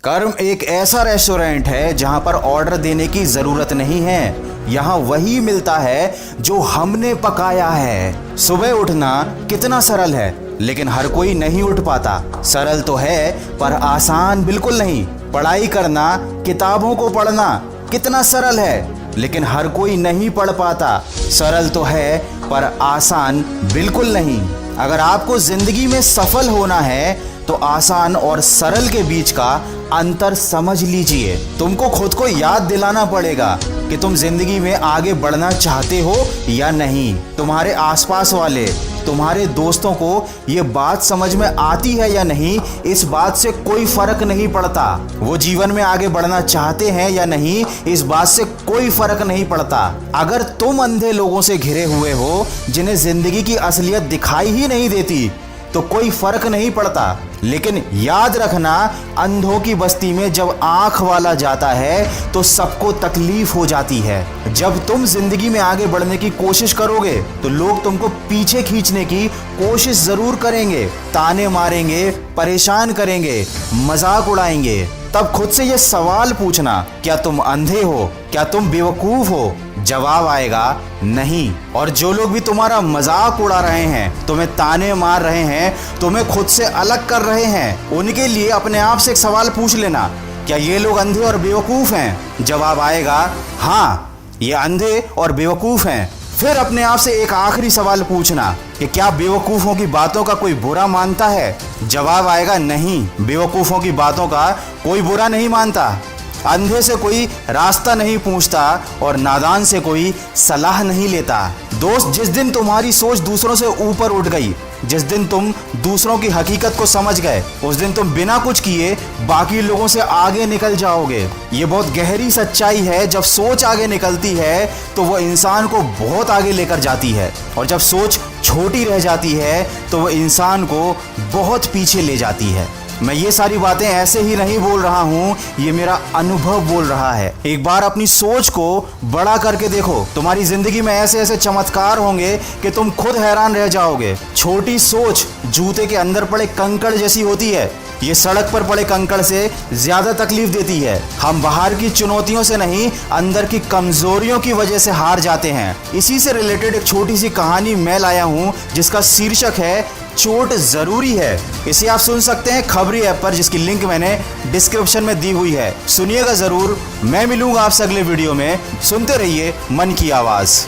कर्म एक ऐसा रेस्टोरेंट है जहां पर ऑर्डर देने की जरूरत नहीं है। यहाँ वही मिलता है जो हमने पकाया है। सुबह उठना कितना सरल है, लेकिन हर कोई नहीं उठ पाता। सरल तो है पर आसान बिल्कुल नहीं। पढ़ाई करना, किताबों को पढ़ना कितना सरल है, लेकिन हर कोई नहीं पढ़ पाता। सरल तो है पर आसान बिल्कुल नहीं। अगर आपको जिंदगी में सफल होना है तो आसान और सरल के बीच का अंतर समझ लीजिए। तुमको खुद को याद दिलाना पड़ेगा कि तुम जिंदगी में आगे बढ़ना चाहते हो या नहीं। तुम्हारे आसपास वाले, तुम्हारे दोस्तों को ये बात समझ में आती है या नहीं, इस बात से कोई फर्क नहीं पड़ता। वो जीवन में आगे बढ़ना चाहते हैं या नहीं, इस बात से कोई फर्क नहीं पड़ता। अगर तुम अंधे लोगों से घिरे हुए हो जिन्हें जिंदगी की असलियत दिखाई ही नहीं देती, तो कोई फर्क नहीं पड़ता। लेकिन याद रखना, अंधों की बस्ती में जब आंख वाला जाता है तो सबको तकलीफ हो जाती है। जब तुम जिंदगी में आगे बढ़ने की कोशिश करोगे तो लोग तुमको पीछे खींचने की कोशिश जरूर करेंगे, ताने मारेंगे, परेशान करेंगे, मजाक उड़ाएंगे। तब खुद से ये सवाल पूछना, क्या तुम अंधे हो? क्या तुम बेवकूफ हो? जवाब आएगा नहीं। और जो लोग भी तुम्हारा मजाक उड़ा रहे हैं, तुम्हें ताने मार रहे हैं, तुम्हें खुद से अलग कर रहे हैं, उनके लिए अपने आप से एक सवाल पूछ लेना, क्या ये लोग अंधे और बेवकूफ हैं? जवाब आएगा हाँ, ये अंधे और बेवकूफ हैं। फिर अपने आप से एक आखिरी सवाल पूछना कि क्या बेवकूफों की बातों का कोई बुरा मानता है? जवाब आएगा नहीं, बेवकूफों की बातों का कोई बुरा नहीं मानता। अंधे से कोई रास्ता नहीं पूछता और नादान से कोई सलाह नहीं लेता। दोस्त, जिस दिन तुम्हारी सोच दूसरों से ऊपर उठ गई, जिस दिन तुम दूसरों की हकीकत को समझ गए, उस दिन तुम बिना कुछ किए बाकी लोगों से आगे निकल जाओगे। ये बहुत गहरी सच्चाई है। जब सोच आगे निकलती है तो वो इंसान को बहुत आगे लेकर जाती है, और जब सोच छोटी रह जाती है तो वो इंसान को बहुत पीछे ले जाती है। मैं ये सारी बातें ऐसे ही नहीं बोल रहा हूँ, ये मेरा अनुभव बोल रहा है। एक बार अपनी सोच को बड़ा करके देखो, तुम्हारी जिंदगी में ऐसे ऐसे चमत्कार होंगे कि तुम खुद हैरान रह जाओगे। छोटी सोच जूते के अंदर पड़े कंकड़ जैसी होती है। ये सड़क पर पड़े कंकड़ से ज्यादा तकलीफ देती है। हम बाहर की चुनौतियों से नहीं, अंदर की कमजोरियों की वजह से हार जाते हैं। इसी से रिलेटेड एक छोटी सी कहानी मैं लाया हूँ, जिसका शीर्षक है चोट जरूरी है। इसे आप सुन सकते हैं खबरी ऐप पर, जिसकी लिंक मैंने डिस्क्रिप्शन में दी हुई है। सुनिएगा जरूर। मैं मिलूंगा आपसे अगले वीडियो में। सुनते रहिए मन की आवाज।